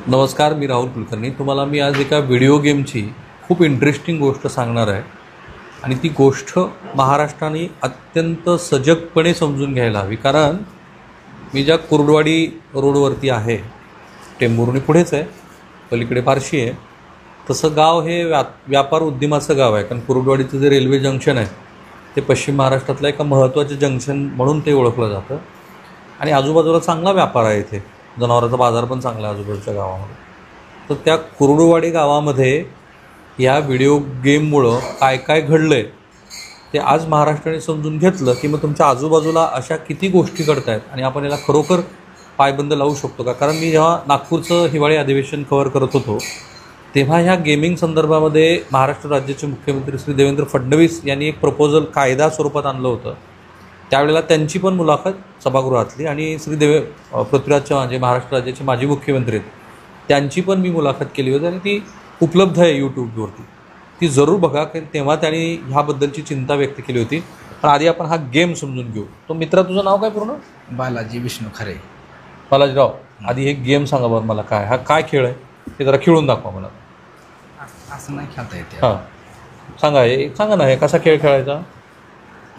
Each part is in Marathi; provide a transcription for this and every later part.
नमस्कार, मी राहुल कुलकर्णी. तुम्हाला मी आज एका व्हिडिओ गेमची खूप इंटरेस्टिंग गोष्ट सांगणार आहे आणि ती गोष्ट महाराष्ट्राने अत्यंत सजगपणे समजून घ्यायला हवी. कारण मी ज्या कुर्डवाडी रोडवरती आहे, टेंभुर्णी पुढेच आहे, पलीकडे फारशी आहे, तसं गाव हे व्यापार उद्यमाचं गाव आहे. कारण कुर्डवाडीचं जे रेल्वे जंक्शन आहे ते पश्चिम महाराष्ट्रातलं एका महत्त्वाचं जंक्शन म्हणून ते ओळखलं जातं आणि आजूबाजूला चांगला व्यापार आहे. इथे जनावरांचा बाजार पण चांगला आहे आजूबाजूच्या गावामध्ये. तर त्या कुर्डुवाडी गावामध्ये या व्हिडिओ गेममुळं काय काय घडलं आहे ते आज महाराष्ट्राने समजून घेतलं की मग तुमच्या आजूबाजूला अशा किती गोष्टी घडत आहेत आणि आपण याला खरोखर पायबंद लावू शकतो का. कारण मी जेव्हा नागपूरचं हिवाळी अधिवेशन कव्हर करत होतो तेव्हा ह्या गेमिंग संदर्भामध्ये महाराष्ट्र राज्याचे मुख्यमंत्री श्री देवेंद्र फडणवीस यांनी एक प्रपोजल कायदा स्वरूपात आणलं होतं. त्यावेळेला त्यांची पण मुलाखत सभागृहातली आणि पृथ्वीराज चव्हाण जे महाराष्ट्र राज्याचे माजी मुख्यमंत्री आहेत त्यांची पण मी मुलाखत केली होती आणि ती उपलब्ध आहे यूट्यूबवरती. ती जरूर बघा, कारण तेव्हा त्यांनी ह्याबद्दलची चिंता व्यक्त केली होती. पण आधी आपण हा गेम समजून घेऊ. तो मित्रा, तुझं नाव काय पूर्ण? बालाजी विष्णू खरे. बालाजीराव, आधी हे गेम सांगा बरं मला, काय खेळ आहे ते जरा खेळून दाखवा मला. असं नाही खेळता येते. हां, सांगा ना, हे कसा खेळ खेळायचा.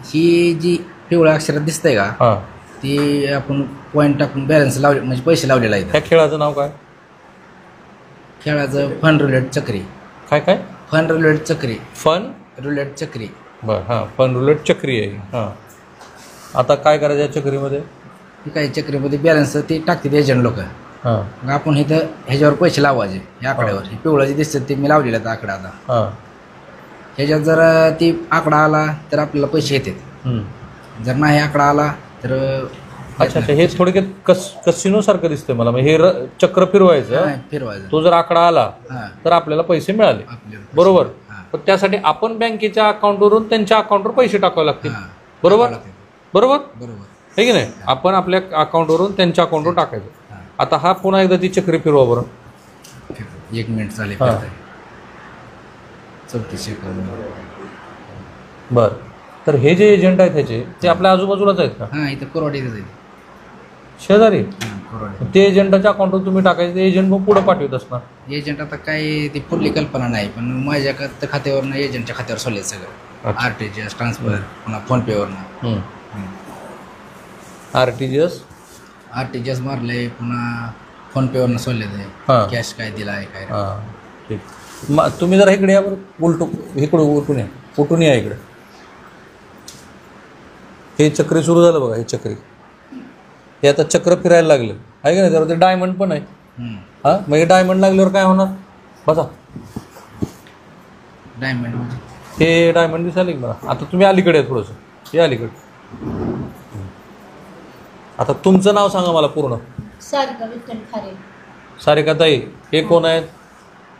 ही जी पिवळ्या अक्षरात दिसतंय का, हां, ती आपण पॉईंट टाकून बॅलन्स लावले, म्हणजे पैसे लावलेला आहे. त्या खेळाचं नाव काय? खेळाचं फन रुलेट चक्री. काय? फन रुलेट चक्री. फन रुलेट चक्री. बरं, हां, फन रुलेट चक्री आहे. हां, आता काय करायचं या चक्रीमध्ये? ही काही चक्रीमध्ये बॅलन्स ते टाकतात एजंट लोक. हां, मग आपण इथं ह्याच्यावर पैसे लावायचे. ह्या आकड्यावर हे पिवळं जे दिसतं ते मी लावलेलं आहे आकडा. आता हां, ह्याच्यात जर ती आकडा आला तर आपल्याला पैसे येतात. जर नाही आकडा आला तर अच्छा, हे थोडक्यात कसिनो सारखं दिसतंय मला. हे चक्र फिरवायचं, तो जर आकडा आला तर आपल्याला पैसे मिळाले, बरोबर. पण त्यासाठी आपण बँकेच्या अकाउंटवरून त्यांच्या अकाउंटवर पैसे टाकावे लागतील, बरोबर हे की नाही. आपण आपल्या अकाउंटवरून त्यांच्या अकाउंटवर टाकायचं. आता हा पुन्हा एकदा ती चक्री फिरवा बरं. 1 मिनिट चालेल. 34 सेकंद. बरं, तर हे जे एजंट आहेत ह्याचे ते आपल्या आजूबाजूलाच आहेत का? हां, इथं कोरवाडीतच आहे. शेजारी? ते एजंटाच्या अकाउंटवर तुम्ही टाकायचं, ते एजंट मग पुढे पाठवत असणार. एजंट आता काय ती पुढली कल्पना नाही, पण माझ्या खात्यावरनं एजंटच्या खात्यावर सोडले सगळं. आरटीजीएस ट्रान्सफर, पुन्हा फोनपेवरनं. आरटीजीएस मारले, पुन्हा फोनपेवरनं सोडले ते. कॅश काय दिला आहे काय. ठीक. तुम्ही जरा इकडे या बरं, उठून या इकडे. हे चक्री सुरू झालं बघा. हे चक्री हे आता चक्र फिरायला लागलं आहे का नाही. तर ते डायमंड पण आहे. हां, मग हे डायमंड लागल्यावर काय होणार बसा. डायमंड हे डायमंड दिसायला मला. आता तुम्ही अलीकडे आहे थोडंसं, हे अलीकडे. आता तुमचं नाव सांगा मला पूर्ण. सारिका विठ्ठल खारे. सारिका ताई, हे कोण आहेत?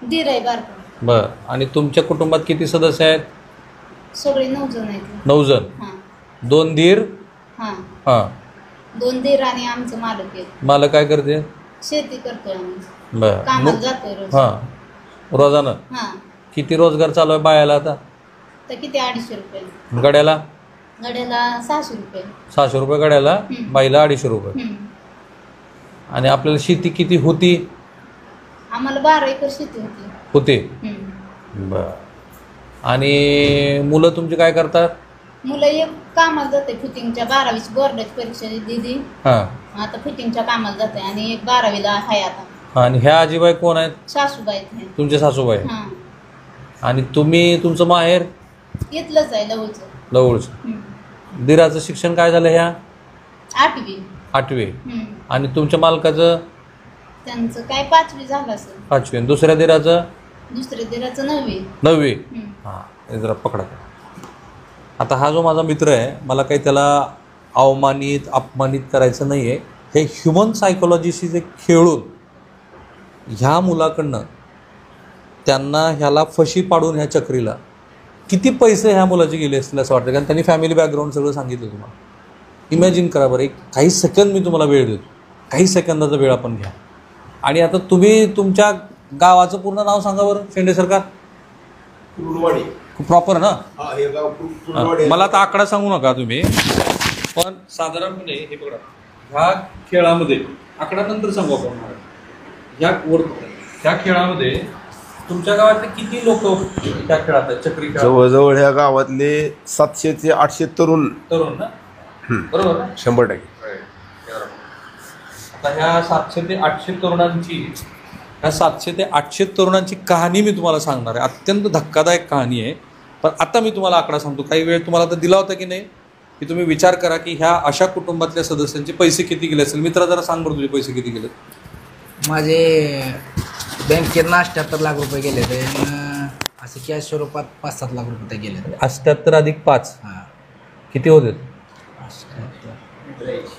दीर आहे बारका. बरं, आणि तुमच्या कुटुंबात किती सदस्य आहेत? सगळे 9 जण आहेत. 9 जण. 2 दीर. हां, 2 दीर आणि आमचं मालक आहे. मालक काय करते? शेती करतोय आम्ही. बरं, कामाला जातोय रोज. हां, रोजानं. किती रोजगार चालू आहे बायाला आता? तर किती 250 रुपये. गड्याला? गड्याला 600 रुपये. 600 रुपये गड्याला, बाईला 250 रुपये. आणि आपल्याला शेती किती होती? आम्हाला 12 एकर शेती होते. बरं, आणि मुलं तुमची काय करतात? मुलं एक कामाला जाते फिटिंगच्या, 12वीची बोर्डाची परीक्षा दिली. हां, आता फिटिंगच्या कामाला जाते आणि एक 12वीला आहे आता. आणि ह्या आजीबाई कोण आहेत? सासूबाई आहेत. तुमचे सासूबाई. आणि तुमचं माहेर इथलंच आहे, लवळचं. दिराचं शिक्षण काय झालं? ह्या 8वी. आणि तुमच्या मालकाचं? त्यांचं काय 5वी झालं असेल. 5वी. आणि दुसऱ्या दिराचं? दुसऱ्या दिराचं 9वी. हां, जरा पकडा. आता हा जो माझा मित्र आहे, मला काही त्याला अपमानित करायचं नाही आहे. हे ह्युमन सायकोलॉजीशी जे खेळून ह्या मुलाकडनं त्यांना ह्याला फशी पाडून ह्या चक्रीला किती पैसे ह्या मुलाचे गेले असतील असं वाटतं. कारण त्यांनी फॅमिली बॅकग्राऊंड सगळं सांगितलं तुम्हाला. इमॅजिन करा बरं, काही सेकंद मी तुम्हाला वेळ देतो, काही सेकंदाचा वेळ आपण घ्या. आणि आता तुम्ही तुमच्या गावाचं पूर्ण नाव सांगा बरं. शेंडे सरकार प्रॉपर ना? मला आता आकडा सांगू नका तुम्ही, पण साधारणपणे हे बघा, ह्या खेळामध्ये आकडा नंतर सांगू आपण. त्या खेळामध्ये तुमच्या गावातले किती लोक त्या खेळात आहेत चक्री खेळात? जवळजवळ ह्या गावातले 700 ते 800 तरुण तरुण ना, बरोबर ना? 100%. आता ह्या 700 ते 800 तरुणांची कहाणी मी तुम्हाला सांगणार आहे. अत्यंत धक्कादायक कहाणी आहे. पण आता मी तुम्हाला आकडा सांगतो. काही वेळ तुम्हाला तर दिला होता की नाही, की तुम्ही विचार करा की ह्या अशा कुटुंबातल्या सदस्यांचे पैसे किती गेले असेल. मित्रा जरा सांग बरं, तुझे पैसे किती गेले? माझे बँकेत 78 लाख रुपये गेले ते, असे कॅश स्वरूपात 5-7 लाख रुपये गेले. 78 अधिक 5 हां, किती होते? 78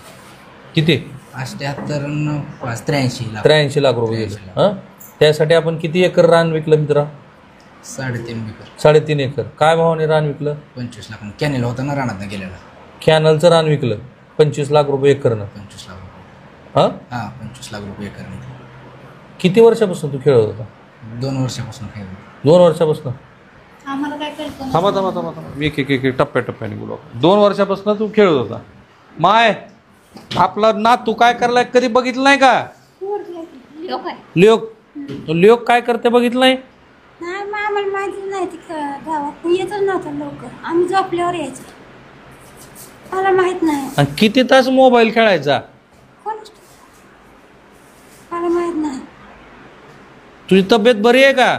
किती? 78 न 5 83 लाख. 83 लाख रुपये गेले. हां, त्यासाठी आपण किती एकर रान विकलं मित्रा? 3.5 एकर. 3.5 एकर. काय भावाने रान विकलं? 25 लाख. कॅनेल होता ना रानात गेलेला. कॅनलचं रान विकलं 25 लाख रुपये एकरनं. 25 लाख रुपये. हां, 25 लाख रुपये एकर. किती वर्षापासून तू खेळत होता? 2 वर्षापासून खेळतो. 2 वर्षापासून? आम्हाला काय कळतं नाही. थांबा मी एक टप्प्याटप्प्याने बोलू. 2 वर्षापासून तू खेळत होता. माय आपला ना तू काय करलाय कधी बघितलं नाही का? लोक आहे. लिओक काय करते बघितलं नाही? नाही मग आम्हाला माहिती नाही ती गावात येतच नव्हतं लवकर. आम्ही झोपल्यावर यायचो. मला माहित नाही. आणि किती तास मोबाईल खेळायचा? कोण मला माहित नाही. तुझी तब्येत बरी आहे का?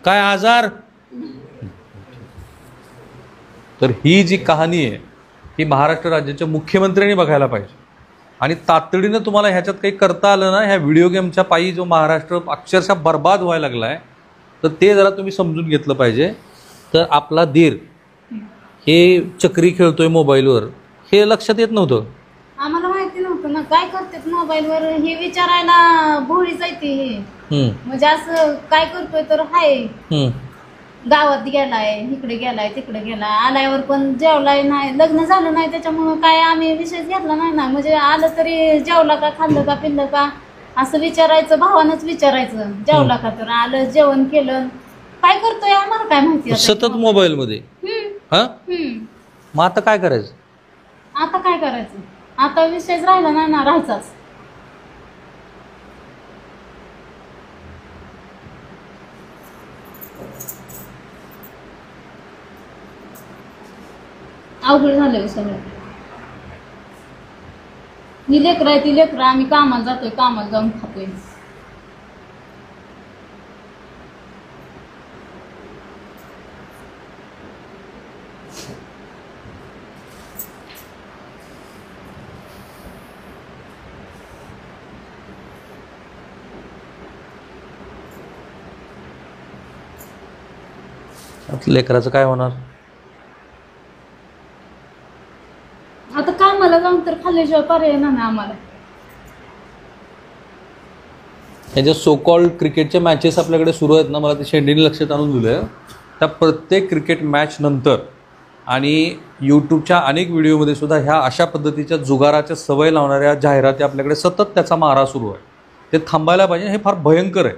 काय आजार? तर ही जी कहाणी आहे ही महाराष्ट्र राज्याच्या मुख्यमंत्र्यांनी बघायला पाहिजे. आणि तातडीनं तुम्हाला ह्याच्यात काही करता आलं ना, ह्या व्हिडिओ गेमच्या पायी जो महाराष्ट्र अक्षरशः बर्बाद व्हायला लागला आहे, तर ते जरा तुम्ही समजून घेतलं पाहिजे. तर आपला दीर हे चक्री खेळतोय मोबाईलवर हे लक्षात येत नव्हतं. आम्हाला माहिती नव्हतं ना काय करतात मोबाईलवर हे विचारायला भोळी जायते हे. म्हणजे असं काय करतोय तर हाय गावात गेलाय, इकडे गेलाय, तिकडे गेलाय, आल्यावर पण जेवलाय नाही, लग्न झालं नाही, त्याच्यामुळं काय आम्ही विषयच घेतला नाही ना. म्हणजे आलं तरी जेवला का, खाल्लं का, पिल्लं का असं विचारायचं, भावानंच विचारायचं. जेवला का, तर आलं, जेवण केलं, काय करतोय आम्हाला काय माहिती. सतत मोबाईल मध्ये. हा, मग आता काय करायचं? आता काय करायचं? आता विषयच राहिला नाही ना, राहायचाच. अवघड झालं सगळं. ही लेकरं आहे ती लेकरं, आम्ही कामाला जातोय, कामाला जाऊन खातोय. लेकराचं काय होणार? आता कामाला जाऊन तर खाल्ल्याशिवाय पर्याय नाही ना आम्हाला. याच्या सो कॉल्ड क्रिकेटच्या मॅचेस आपल्याकडे सुरू आहेत ना, मला ते शेंडीने लक्षात आणून दिलं. त्या प्रत्येक क्रिकेट मॅच नंतर आणि यूट्यूबच्या अनेक व्हिडिओमध्ये सुद्धा ह्या अशा पद्धतीच्या जुगाराच्या सवय लावणाऱ्या जाहिराती आपल्याकडे सतत त्याचा मारा सुरू आहे. ते थांबायला पाहिजे. हे फार भयंकर आहे.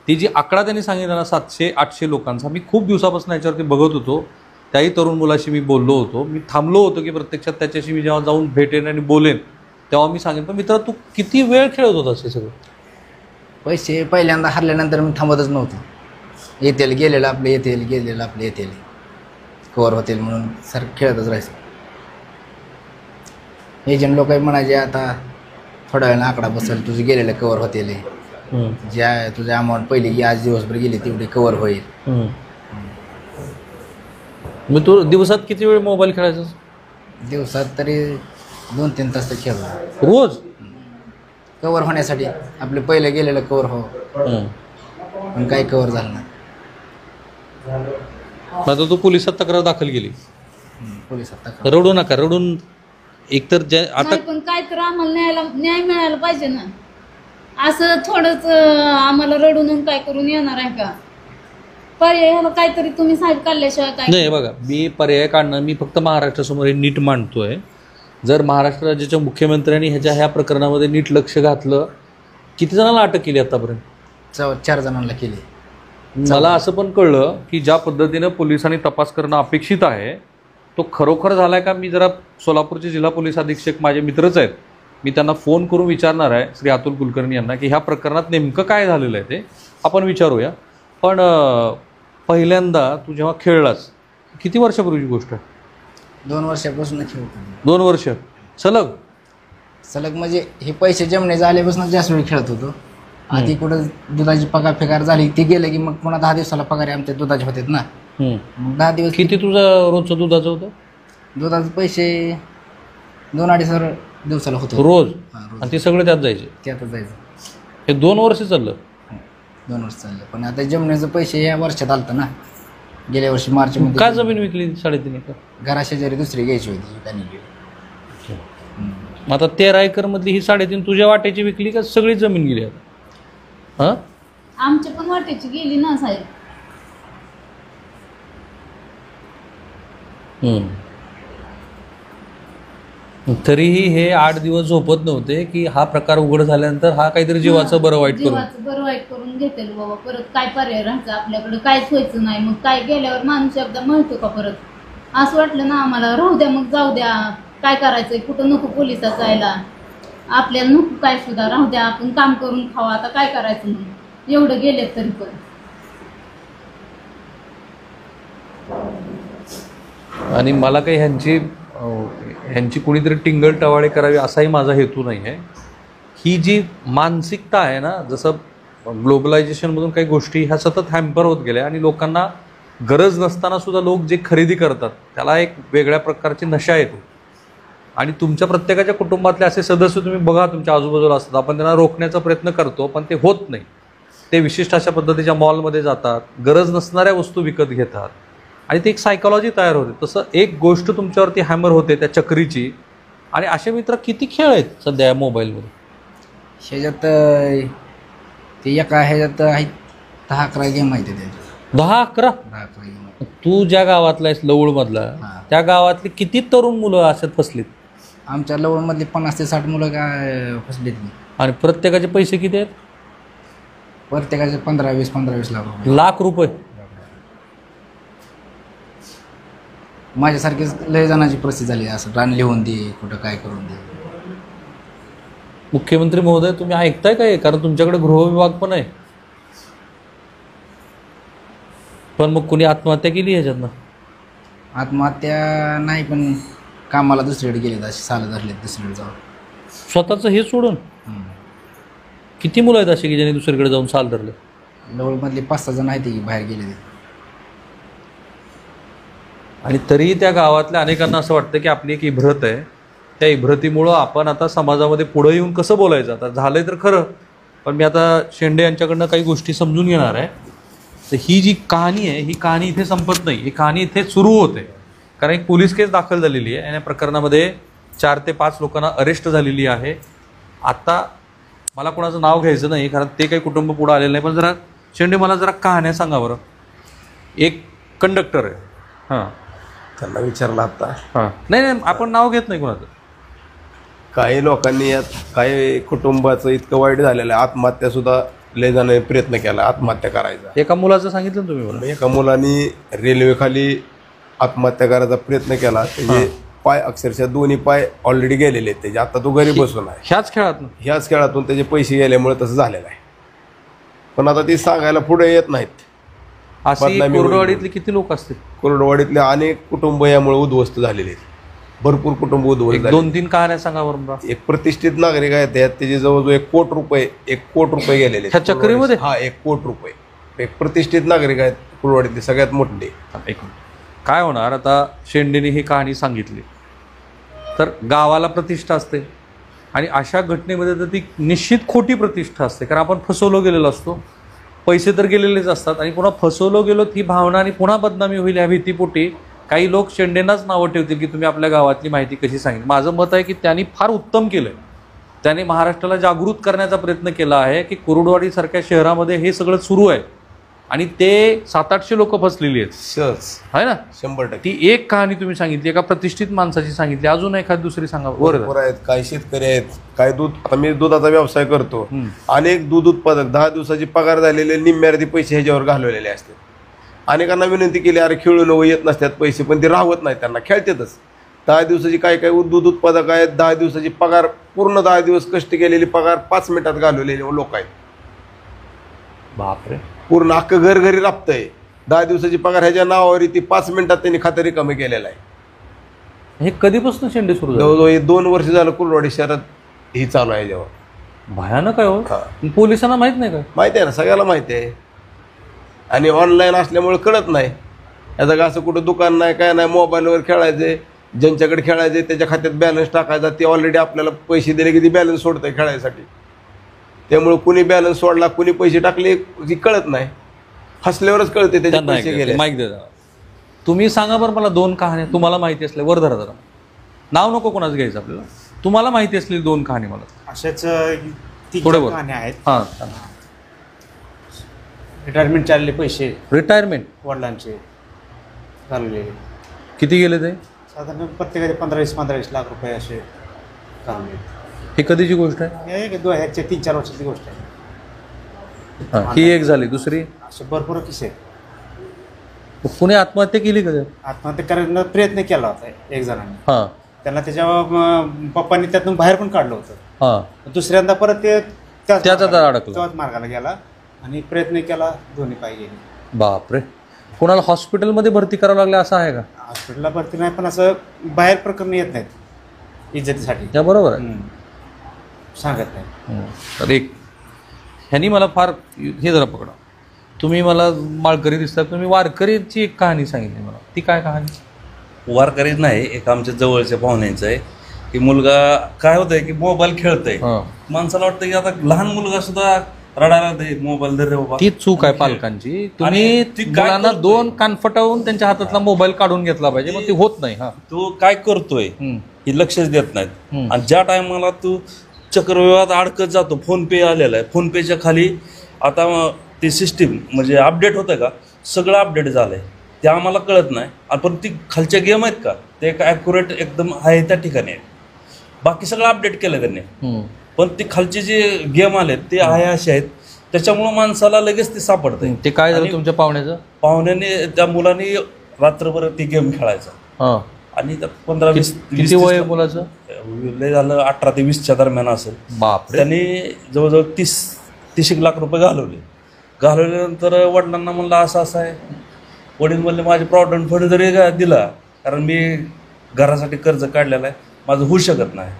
ती जी आकडा त्यांनी सांगितला ना 700-800 लोकांचा, मी खूप दिवसापासून याच्यावरती बघत होतो. त्याही तरुण मुलाशी मी बोललो होतो. मी थांबलो होतो की प्रत्यक्षात त्याच्याशी मी जेव्हा जाऊन भेटेन आणि बोलेन तेव्हा मी सांगेन. पण मित्र, तू किती वेळ खेळत होतास हे सगळं? पैसे पहिल्यांदा हरल्यानंतर मी थांबतच नव्हतो. येतील गेलेलं आपले, येतील गेलेलं आपले, येतील कवर होतील म्हणून सर खेळतच राहायचं. एजंट लोक म्हणायचे आता थोड्या वेळानं आकडा बसेल, तुझे गेलेलं कवर होतील, ज्या तुझ्या अमाऊंट पहिली आज दिवसभर गेली तेवढी कवर होईल. मग तू दिवसात किती वेळ मोबाईल खेळायचा? दिवसात तरी 2-3 तास तर खेळतो रोज. कवर होण्यासाठी आपले पहिले गेलेलं कवर हो, पण काही कवर झालं नाही. आता तू पोलिसात तक्रार दाखल केली. पोलिसात रडू नका, रडून एकतर आता पण काय तर आम्हाला न्याय मिळायला पाहिजे ना. असं थोडंच आम्हाला रडून काय करून येणार आहे का? पर्याय ह्याला काहीतरी तुम्ही साहेब काढल्याशिवाय काय नाही. बघा, मी पर्याय काढणं, मी फक्त महाराष्ट्रासमोर हे नीट मांडतोय. जर महाराष्ट्र राज्याच्या मुख्यमंत्र्यांनी ह्या प्रकरणामध्ये नीट लक्ष घातलं. किती जणांना अटक केली आतापर्यंत? 4 जणांना केली. मला असं पण कळलं की ज्या पद्धतीनं पोलिसांनी तपास करणं अपेक्षित आहे तो खरोखर झालाय का? मी जरा सोलापूरचे जिल्हा पोलीस अधीक्षक माझे मित्रच आहेत, मी त्यांना फोन करून विचारणार आहे श्री अतुल कुलकर्णी यांना की ह्या प्रकरणात नेमकं काय झालेलं आहे ते आपण विचारूया. पण पहिल्यांदा तू जेव्हा खेळलास किती वर्षापूर्वीची गोष्ट आहे? 2 वर्षापासून खेळतो. 2 वर्ष सलग म्हणजे हे पैसे जमणे आल्यापासून जास्त वेळ खेळत होतो. आधी कुठं दुधाची पगार झाली ती गेलं की मग पुन्हा 10 दिवसाला पगार आमच्या दुधाचे होते ना. मग 10 दिवस किती तुझं रोजचं दुधाचं होतं? दुधाचे पैसे 2-2.5 हजार दिवसाला होतो रोज. आणि ते सगळे त्यात जायचे? त्यातच जायचं. हे 2 वर्ष चाललं? 2 वर्ष चाललं. पण आता जमण्याचं पैसे या वर्षात आलतं ना. गेल्या वर्षी मार्च मध्ये. का जमीन विकली 3.5 एकर? घराशेजारी दुसरी घ्यायची होती त्यांनी गेली. मग आता 13 एकर मधली ही 3.5 तुझ्या वाट्याची विकली का सगळी जमीन गेली आता? हां, आमच्या पण वाटेची गेली ना साहेब. तरीही हे 8 दिवस झोपत नव्हते की हा प्रकार उघड झाल्यानंतर हा काहीतरी जीवाचं बरं वाईट करून करून घेतेल बाबा. परत काय पर्याय राहायचं आपल्याकडे? काहीच व्हायचं नाही. मग काय गेल्यावर माणूस एकदा म्हणतो का परत? असं वाटलं ना आम्हाला, राहू द्या मग, जाऊ द्या, काय करायचंय, कुठं नको पोलिसात जायला, आपल्याला नको काय सुद्धा, राहू द्या, आपण काम करून खावा, आता काय करायचं म्हणून एवढं गेले तरी पण. आणि मला काही ह्यांची कुणीतरी टिंगल टवाळे करावी असाही माझा हेतू नाही आहे. ही जी मानसिकता आहे ना, जसं ग्लोबलायझेशनमधून काही गोष्टी ह्या सतत हॅम्पर होत गेल्या आणि लोकांना गरज नसताना सुद्धा लोक जे खरेदी करतात त्याला एक वेगळ्या प्रकारची नशा येते. आणि तुमच्या प्रत्येकाच्या कुटुंबातले असे सदस्य तुम्ही बघा तुमच्या आजूबाजूला असतात, आपण त्यांना रोखण्याचा प्रयत्न करतो पण ते होत नाही. ते विशिष्ट अशा पद्धतीच्या मॉलमध्ये जातात, गरज नसणाऱ्या वस्तू विकत घेतात आणि ती एक सायकॉलॉजी तयार होते. तसं एक गोष्ट तुमच्यावरती हॅमर होते त्या चक्रीची. आणि असे मित्र किती खेळ आहेत सध्या या मोबाईलमध्ये. ह्याच्यात ते एका ह्याच्यात आहेत 10-11 गेम आहेत त्याच्यात. 10-11? 10-11 गेम. तू ज्या गावातला आहेस लवळमधला, त्या गावातली किती तरुण मुलं अशात फसलीत? आमच्या लवळमधली 50 ते 60 मुलं काय फसलीत. आणि प्रत्येकाचे पैसे किती आहेत? प्रत्येकाचे 15-20 लाख रुपये. लाख रुपये. माझ्यासारखीच लय जणांची परिस्थिती झाली. असं रान लिहून दे, कुठं काय करून दे. मुख्यमंत्री महोदय तुम्ही ऐकताय काय? कारण तुमच्याकडे गृहविभाग पण आहे. पण मग कुणी आत्महत्या केली ह्याच्यातनं? आत्महत्या नाही, पण कामाला दुसरीकडे गेले, असे साल धरले दुसरीकडे जाऊन. स्वतःचं हे सोडून? किती मुलं आहेत अशी की ज्यांनी दुसरीकडे जाऊन साल धरले? लवळमधले 5-6 जण आहेत की बाहेर गेले. आणि तरीही त्या गावातल्या अनेकांना असं वाटतं की आपली एक इब्रत आहे. त्या इब्रतीमुळं आपण आता समाजामध्ये पुढं येऊन कसं बोलायचं. आता झालंय तर खरं, पण मी आता शेंडे यांच्याकडनं काही गोष्टी समजून घेणार आहे. तर ही जी कहाणी आहे ही कहाणी इथे संपत नाही, ही कहाणी इथे सुरू होते. कारण एक पोलीस केस दाखल झालेली आहे आणि या प्रकरणामध्ये 4 ते 5 लोकांना अरेस्ट झालेली आहे. आता मला कोणाचं नाव घ्यायचं नाही कारण ते काही कुटुंब पुढं आलेलं नाही. पण जरा शेंडे मला जरा कहाण्या सांगा बरं. एक कंडक्टर आहे, हां, त्यांना विचारलं आता. हां, नाही आपण नाव घेत नाही कोणाचं. काही लोकांनी यात काही कुटुंबाचं इतकं वाईट झालेलं आहे, आत्महत्या सुद्धा लय जणांनी प्रयत्न केला आत्महत्या करायचा. एका मुलाचं सांगितलं ना तुम्ही मला. एका मुलांनी रेल्वेखाली आत्महत्या करायचा प्रयत्न केला. त्याचे पाय अक्षरशः दोन्ही पाय ऑलरेडी गेलेले आहेत त्याचे. आता तो घरी बसून आहे. ह्याच खेळातून त्याचे पैसे गेल्यामुळे तसं झालेलं आहे. पण आता ती सांगायला पुढे येत नाहीत. अशी कोरडवाडीतले किती लोक असतील? कोरडवाडीतले अनेक कुटुंब यामुळे उद्ध्वस्त झालेले आहेत. भरपूर कुटुंब उद्ध्वस्त. 2-3 कहाण्या सांगा बरं. एक प्रतिष्ठित नागरिक आहेत त्याचे जवळजवळ 1 कोट रुपये गेलेले ह्या चक्रीमध्ये. हा, 1 कोट रुपये. एक प्रतिष्ठित नागरिक आहेत कुरवाडीतले, सगळ्यात मोठे. काय होणार आता? शेंडेने ही कहाणी सांगितली तर गावाला प्रतिष्ठा असते आणि अशा घटनेमध्ये तर ती निश्चित खोटी प्रतिष्ठा असते. कारण आपण फसवलो गेलेलो असतो, पैसे तर गेलेलेच असतात आणि पुन्हा फसवलो गेलो ती भावना आणि पुन्हा बदनामी होईल या भीतीपोटी काही लोक शेंडेंनाच नावं ठेवतील की तुम्ही आपल्या गावातली माहिती कशी सांगितली. माझं मत आहे की त्यांनी फार उत्तम केलं आहे. त्याने महाराष्ट्राला जागृत करण्याचा प्रयत्न केला आहे की कुरुडवाडीसारख्या शहरामध्ये हे सगळं सुरू आहे आणि ते 700-800 लोक फसलेली आहेत. सहज आहे ना? 100%. ती एक कहाणी तुम्ही सांगितली, एका प्रतिष्ठित माणसाची सांगितली. अजून एखादी दुसरी सांगा. बरोबर आहेत. काही शेतकरी आहेत, काही दूध. आता मी दुधाचा व्यवसाय करतो. अनेक दूध उत्पादक 10 दिवसाची पगार झालेले निम्म्यार्धी पैसे ह्याच्यावर घालवलेले असतात. अनेकांना विनंती केली, अरे खेळून येत नसतात पैसे, पण ते राहत नाहीत, त्यांना खेळतातच. 10 दिवसाची काय काय दूध उत्पादक आहेत, 10 दिवसाची पगार, पूर्ण 10 दिवस कष्ट केलेली पगार 5 मिनिटात घालवलेले लोक आहेत. बापरे. पूर्ण अख्खं घर घरी राबतंय. 10 दिवसाची पगार ह्याच्या नावावर ती 5 मिनिटात त्यांनी खातं रिकामी केलेलं आहे. हे कधीपासून शेंडे सुरू झाले? जवळजवळ 2 वर्ष झालं कुर्डवाडी शहरात ही चालू आहे याच्यावर. भयानक आहे हो. हा. पोलिसांना माहित नाही का? माहिती आहे ना, सगळ्याला माहिती आहे. आणि ऑनलाईन असल्यामुळे कळत नाही. याचं का असं कुठं दुकान नाही, काय नाही, मोबाईलवर खेळायचे, ज्यांच्याकडे खेळायचे त्याच्या खात्यात बॅलन्स टाकायचा, ते ऑलरेडी आपल्याला पैसे दिले की ती बॅलन्स सोडतंय खेळायसाठी. त्यामुळे कुणी बॅलन्स सोडला, कुणी पैसे टाकले की कळत नाही. फसल्यावरच कळते त्याचे पैसे गेले. माहिती दे जरा. तुम्ही सांगा बरं मला 2 कहाण्या तुम्हाला माहिती असल्या, वर धरा जरा, नाव नको कोणाचं घ्यायचं आपल्याला, तुम्हाला माहिती असलेली 2 कहाणी मला. अशाच थोडं 3 कहाण्या आहेत. हां. रिटायरमेंट चालले पैसे रिटायरमेंट वडिलांचे घालवलेले, किती गेले ते? साधारण प्रत्येकाचे 15-20 लाख रुपये असे घालवले. ही कधीची गोष्ट आहे? हे 3-4 वर्षाची गोष्ट आहे. हां, ही एक झाली. दुसरी असे भरपूर किस्से आहेत. कुणी आत्महत्या केली का? आत्महत्या करण्याचा प्रयत्न केला होता एक जणांनी. हां. त्यांना त्याच्या पप्पांनी त्यातून बाहेर पण काढलं होतं. हां. दुसऱ्यांदा परत ते त्याचा अडकला, त्याच मार्गाला गेला आणि प्रयत्न केला, दोन्ही पाय गेले. बापरे. कोणाला हॉस्पिटलमध्ये भरती करावं लागलं असं आहे का? हॉस्पिटलला भरती नाही, पण असं बाहेर प्रकरण येत नाहीत इज्जतीसाठी. त्या बरोबर आहे. सांगत नाही. तर एक ह्यांनी मला फार हे जरा पकडा, तुम्ही मला माळकरी दिसतात, तुम्ही वारकरीची एक कहाणी सांगितली मला, ती काय कहाणी? वारकरीच नाही, एक आमच्या जवळच्या पाहुण्यांचं आहे की मुलगा काय होतंय की मोबाईल खेळतोय. माणसाला वाटतं की आता लहान मुलगा सुद्धा रडायला मोबाईल धर रे बाबा. ती चूक आहे पालकांची. तुम्ही मुलांना 2 कानफटावून त्यांच्या हातातला मोबाईल काढून घेतला पाहिजे, मग ते होत नाही. तो काय करतोय हे लक्षच देत नाहीत. आणि ज्या टायमाला तू चक्रव्यूहात अडकत जातो, फोन पे आलेला आहे, फोन पेच्या खाली आता ती सिस्टीम म्हणजे अपडेट होतं का, सगळं अपडेट झालंय, ते आम्हाला कळत नाही. पण ती खालच्या गेम आहेत का, ते एक ॲक्युरेट एकदम आहे त्या ठिकाणी आहे, बाकी सगळं अपडेट केलं त्यांनी. पण ती खालचे जे गेम आले ते आहे असे आहेत, त्याच्यामुळं माणसाला लगेच ते सापडतंय. ते काय झालं तुमच्या पाहुण्याचं? पाहुण्याने त्या मुलांनी रात्रभर ती गेम खेळायचा आणि 15-20 किती वय आहे मुलाचं? लय झालं 18 ते 20च्या दरम्यान असेल. बापरे. त्यांनी जवळजवळ 30 लाख रुपये घालवल्यानंतर वडिलांना म्हणलं असं असं आहे. वडील म्हणले माझे प्रॉव्हिडंट फंड जरी दिला, कारण मी घरासाठी कर्ज काढलेलं आहे, माझं होऊ शकत नाही.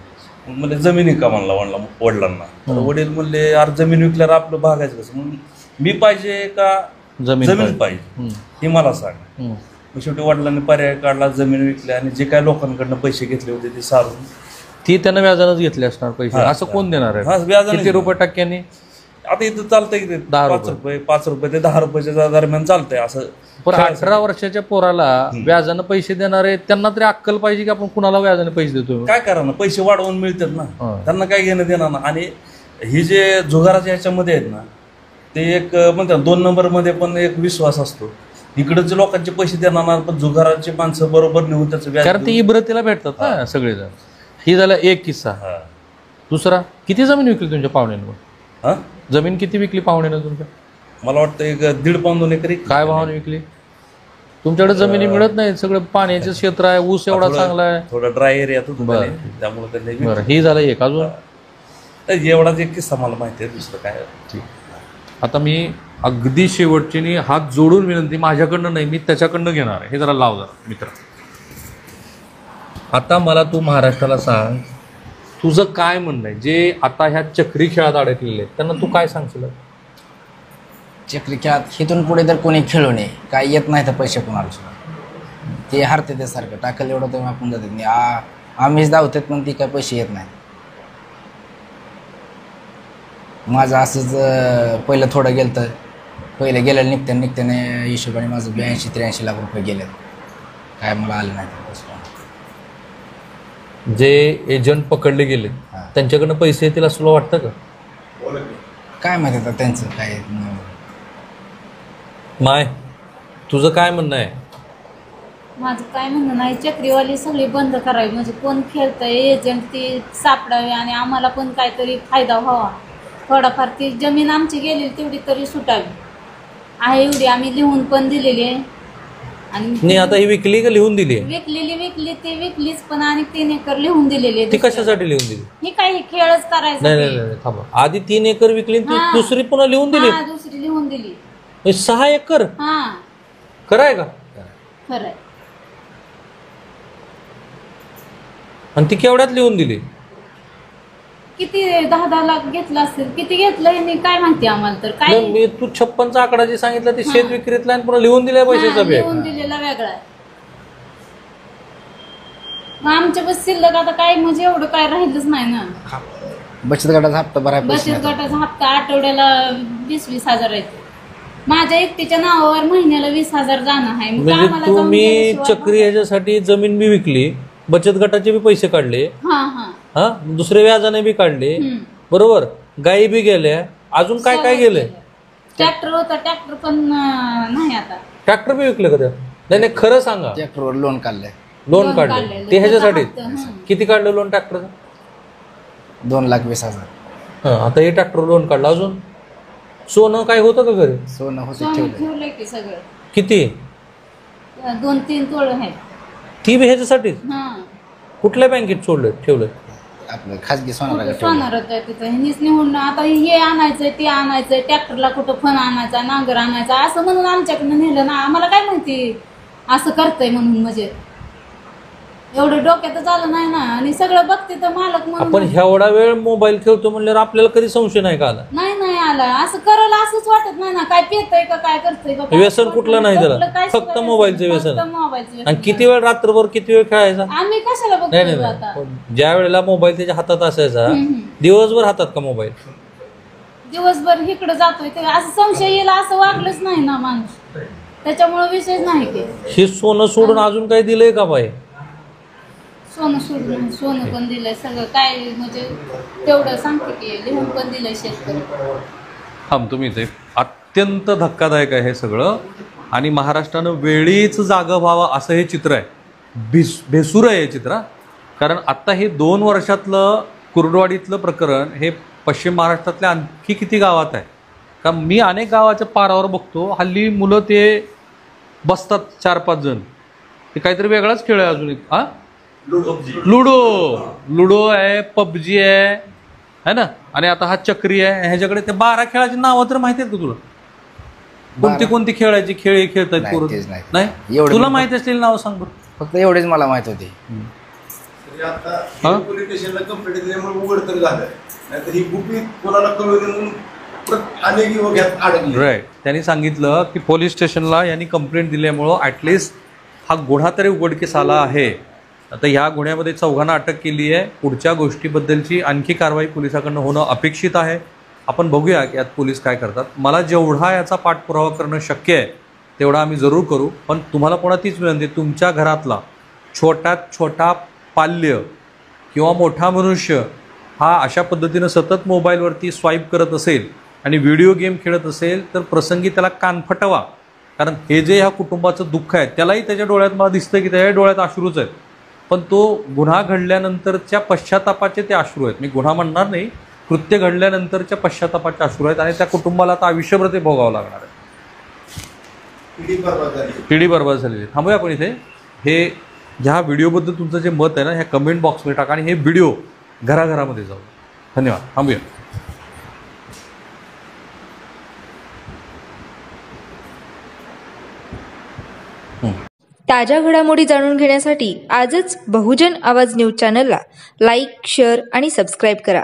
म्हणजे जमिनी का म्हणला वडिलांना. तर वडील म्हणले अरे जमीन विकल्यावर आपलं भागायचं कसं, म्हणून मी पाहिजे का जमीन पाहिजे हे मला सांग. मग शेवटी वडिलांनी पर्याय काढला, जमीन विकली आणि जे काय लोकांकडनं पैसे घेतले होते ते सारून ती त्यांना व्याजानंच घेतले असणार पैसे. असं कोण देणार आहे? व्याजाने. किती रुपये टक्क्यांनी? आता इथं चालतंय की 5 रुपये ते 10 रुपयाच्या दरम्यान चालतंय असं. पण 18 वर्षाच्या पोराला व्याजानं पैसे देणारे त्यांना तरी अक्कल पाहिजे की आपण कुणाला व्याजाने पैसे देतो. काय करा ना, पैसे वाढवून मिळतात ना, त्यांना काय घेणं देणार ना. आणि ही जे जुगाराच्या ह्याच्यामध्ये आहेत ना, ते एक म्हणतात 2 नंबरमध्ये पण एक विश्वास असतो. इकडचे लोकांचे पैसे देणार, पण जुगाराचे माणसं बरोबर नेऊन त्याचं व्याज, कारण ते इब्रतीला भेटतात ना सगळेजण. ही झाला एक किस्सा. दुसरा, किती जमीन विकली तुमच्या पाहुण्यानं? जमीन किती विकली पाहुण्यानं तुमच्या? मला वाटतं 1.5 पाऊण 2 एकरी. काय भावाने विकली? तुमच्याकडे जमिनी मिळत नाही, सगळं पाण्याचं क्षेत्र आहे, ऊस एवढा चांगला आहे, थोडा ड्राय एरिया त्यामुळे. ही झालं एक. अजून एवढाच एक किस्सा मला माहिती आहे, दुसरं काय. आता मी अगदी शेवटची हात जोडून विनंती, माझ्याकडनं नाही, मी त्याच्याकडनं घेणार आहे. हे जरा लाव जरा मित्र. आता मला तू महाराष्ट्राला सांग, तुझं काय म्हणणं आहे जे आता ह्या चक्री खेळात अडकलेले आहेत त्यांना तू काय सांगशील? चक्री खेळात इथून पुढे तर कोणी खेळू नये, काय येत नाही तर पैसे कोणाला सुद्धा ते हरते ते सारखं टाकलं एवढं तर आपण जातात नाही. आम्हीच धावतात पण ती काय पैसे येत नाही. माझं असंच पहिलं थोडं गेलं तर पहिलं गेलं निघत्याने हिशोबाने माझं 82-83 लाख रुपये गेले, काय मला आलं नाही. जे एजंट पकडले गेले त्यांच्याकडनं पैसे येतील असं तुला वाटतं का? काय माहिती आता त्यांचं काय. माय, तुझं काय म्हणणं आहे? माझं काय म्हणणं नाही, चक्रीवाली सगळी बंद करावी, म्हणजे कोण खेळतंय एजंट ती सापडावी आणि आम्हाला पण काहीतरी फायदा व्हावा. थोडाफार ती जमीन आमची गेलेली तेवढी तरी सुटावी आहे, एवढी आम्ही लिहून पण दिलेली आहे. आणि नाही आता ही विकली का लिहून दिली? विकली ती विकलीच, पण आणि 3 एकर लिहून दिलेली. ती कशासाठी लिहून दिली? ही काही खेळच करायचा. नाही थांबा, आधी 3 एकर विकली, दुसरी पुन्हा लिहून दिली. दुसरी लिहून दिली. 6 एकर? हा, खरं आहे का? खरंय. आणि ती केवढ्यात लिहून दिली? किती 10-10 लाख घेतला असेल. किती घेतलं हे काय माहिती आम्हाला तर. काय मी तू 56चा आकडा जे सांगितला ते शेत विक्रीतला आणि पुन्हा लिहून दिलाय पैशाचा बॅग. लिहून दिलेला वेगळा आहे. मग आमच्या बस शिल्लक आता काय म्हणजे एवढं काय राहिलंच नाही ना. बचत गटाचा हप्ता भरायला पैसे बचत नाही. गटाचा हप्ता आठवड्याला 20-20 हजार येतो. माझ्या एकटीच्या नावावर महिन्याला 20,000 जाणं आहे. मग म्हणजे आम्हाला जाऊन तुम्ही गेल्याशिवाय- चक्री ह्याच्यासाठी जमीन बी विकली, बचत गटाचे बी पैसे काढले, हा हा हा दुसरे व्याजाने बी काढले, बरोबर, गायी बी गेल्या, अजून काय काय गेलंय? ट्रॅक्टर होता, ट्रॅक्टर पण नाही आता. ट्रॅक्टर बी विकले का? नाही नाही खरं सांगा. ट्रॅक्टरवर लोन काढलंय. लोन काढले ते ह्याच्यासाठी? किती काढलं लोन ट्रॅक्टरचं? 2,20,000. आता हे ट्रॅक्टर लोन काढलं. अजून सोनं काय होतं का घरी? सोनं होतं सोनं ठेवलं. ठेवलंय की सगळं. किती? 2-3 तोळ आहे. ती बी ह्याच्यासाठीच? हा, कुठल्या बँकेत सोडलं ठेवलं? आपलं खाजगी सोनाला सोनार होतं तिथं. ह्यांनीच निवडणं आता हे आणायचंय ते आणायचंय, ट्रॅक्टरला कुठं फण आणायचा, नांगर आणायचा असं म्हणून आमच्याकडनं नेलं ना. आम्हाला काय माहिती असं करतंय म्हणून. म्हणजे एवढं डोक्यातच आलं नाही ना. आणि सगळं बघते तर मालक म्हणून. आपण एवढा वेळ मोबाईल खेळतो म्हणल्यावर आपल्याला कधी संशय नाही का आला? नाही आला. असं करायला असंच वाटत नाही ना. काय पेतय का काय करतोय का? व्यसन कुठलं नाही त्याला, फक्त मोबाईलचं व्यसन. आणि किती वेळ रात्रभर किती वेळ खेळायचा? आम्ही कशाला नाही बघतो आता. नाही, ज्या वेळेला मोबाईल त्याच्या हातात असायचा दिवसभर हातात का मोबाईल? दिवसभर इकडे जातोय ते असं संशय येईल असं वागलंच नाही ना माणूस. त्याच्यामुळे विषय नाही की हे सोनं सोडून अजून काही दिलंय का बाई? सोनं सोडून सोनं पण दिलंय सगळं काय म्हणजे तेवढं सांगते की लिहून पण दिलंय शेतकरी. तुम्ही ते अत्यंत धक्कादायक आहे हे सगळं. आणि महाराष्ट्रानं वेळीच जागं व्हावं असं हे चित्र आहे. भेसूर आहे हे चित्र. कारण आत्ता हे 2 वर्षातलं कुर्डवाडीतलं प्रकरण हे पश्चिम महाराष्ट्रातल्या आणखी किती गावात आहे. कारण मी अनेक गावाच्या पारावर बघतो हल्ली मुलं ते बसतात 4-5 जण. ते काहीतरी वेगळाच खेळ आहे अजून एक. लुडो आहे, पबजी आहे ना. आणि आता हा चक्री आहे. ह्याच्याकडे ते 12 खेळाची नावं तर माहिती आहेत का तुला? कोणती खेळायची खेळ खेळतात पोरं? नाही तुला माहिती असलेली नावं सांग बरं. फक्त एवढेच मला माहित होते. पोलीस स्टेशनला कंप्लेंट दिल्यामुळे उघड तर झालं, नाहीतर ही गुपित कोणाला कळवली म्हणून अनेक युवक यात अडकले. राईट. त्यांनी सांगितलं की पोलीस स्टेशनला यांनी कंप्लेंट दिल्यामुळं ॲटलिस्ट हा गुन्हा तरी उघडकीस आला आहे. आता ह्या गुन्ह्यामध्ये 4घांना अटक केली आहे. पुढच्या गोष्टीबद्दलची आणखी कारवाई पोलिसाकडनं होणं अपेक्षित आहे. आपण बघूया की यात पोलीस काय करतात. मला जेवढा याचा पाठपुरावा करणं शक्य आहे तेवढा आम्ही जरूर करू. पण तुम्हाला पुन्हा तीच विनंती, तुमच्या घरातला छोट्यात छोटा पाल्य किंवा मोठा मनुष्य हा अशा पद्धतीनं सतत मोबाईलवरती स्वाईप करत असेल आणि व्हिडिओ गेम खेळत असेल तर प्रसंगी त्याला कान फटवा. कारण हे जे ह्या कुटुंबाचं दुःख आहे त्यालाही त्याच्या डोळ्यात मला दिसतं की त्याच्या डोळ्यात अश्रूच आहेत. पण तो गुन्हा घडल्यानंतरच्या पश्चातापाचे ते अश्रू आहेत. मी गुन्हा म्हणणार नाही, कृत्य घडल्यानंतरच्या पश्चातापाचे अश्रू आहेत. आणि त्या कुटुंबाला आता आयुष्यभर ते भोगावं लागणार आहे. पिढी बर्बाद झालेली. थांबूया आपण इथे. हे ह्या व्हिडिओबद्दल तुमचं जे मत आहे ना ह्या कमेंट बॉक्समध्ये टाका आणि हे व्हिडिओ घराघरामध्ये जाऊ. धन्यवाद. थांबूया. ताज्या घडामोडी जाणून घेण्यासाठी आजच बहुजन आवाज न्यूज चॅनलला लाईक, शेअर आणि सबस्क्राईब करा.